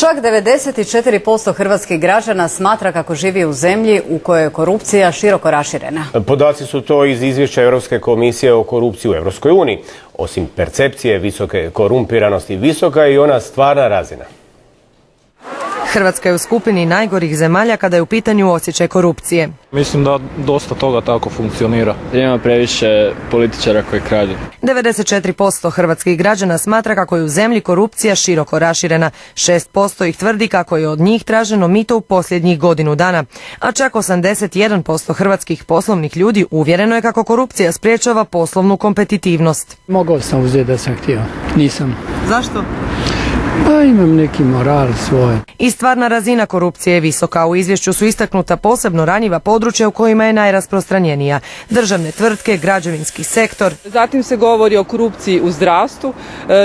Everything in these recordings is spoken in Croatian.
Čak 94% hrvatskih građana smatra kako živi u zemlji u kojoj je korupcija široko raširena. Podaci su to iz izvješća Europske komisije o korupciji u Europskoj uniji. Osim percepcije visoke korumpiranosti, visoka je i ona stvarna razina. Hrvatska je u skupini najgorih zemalja kada je u pitanju osjećaj korupcije. Mislim da dosta toga tako funkcionira. Ima previše političara koji kradu. 94% hrvatskih građana smatra kako je u zemlji korupcija široko raširena. 6% ih tvrdi kako je od njih traženo mito u posljednjih godinu dana. A čak 81% hrvatskih poslovnih ljudi uvjereno je kako korupcija sprječava poslovnu kompetitivnost. Mogao sam uzeti da sam htio. Nisam. Zašto? Pa imam neki moral svoj. I stvarna razina korupcije je visoka. U izvješću su istaknuta posebno ranjiva područja u kojima je najrasprostranjenija. Državne tvrtke, građevinski sektor. Zatim se govori o korupciji u zdravstvu,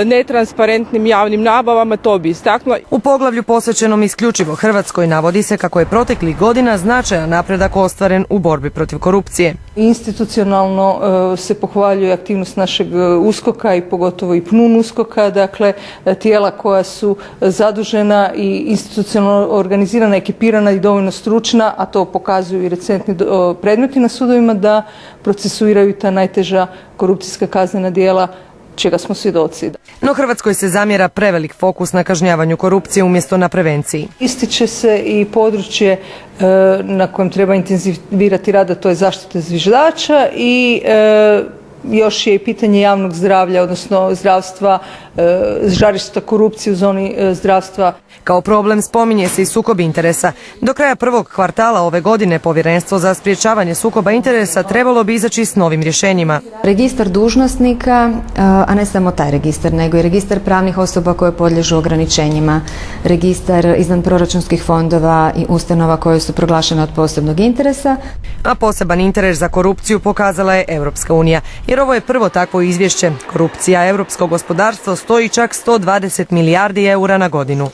netransparentnim javnim nabavama, to bi istaknula. U poglavlju posvećenom isključivo Hrvatskoj navodi se kako je proteklih godina značajan napredak ostvaren u borbi protiv korupcije. Institucionalno se pohvaljuje aktivnost našeg USKOK-a i pogotovo i PNUN USKOK-a, dakle tijela koja su zadužena i institucionalno organizirana, ekipirana i dovoljno stručna, a to pokazuju i recentni predmeti na sudovima, da procesuiraju ta najteža korupcijska kaznena djela, čega smo svjedoci. No Hrvatskoj se zamjera prevelik fokus na kažnjavanju korupcije umjesto na prevenciji. Ističe se i područje na kojem treba intenzivirati rad, a to je zaštita zviždača i još je i pitanje javnog zdravlja, odnosno zdravstva, žarišta korupcije u zoni zdravstva. Kao problem spominje se i sukob interesa. Do kraja prvog kvartala ove godine Povjerenstvo za sprječavanje sukoba interesa trebalo bi izaći s novim rješenjima. Registar dužnosnika, a ne samo taj registar, nego i registar pravnih osoba koje podliježu ograničenjima, registar izvanproračunskih fondova i ustanova koje su proglašene od posebnog interesa. A poseban interes za korupciju pokazala je Europska unija, jer ovo je prvo takvo izvješće. Korupcija europskog gospodarstva stoji čak 120 milijardi eura na godinu.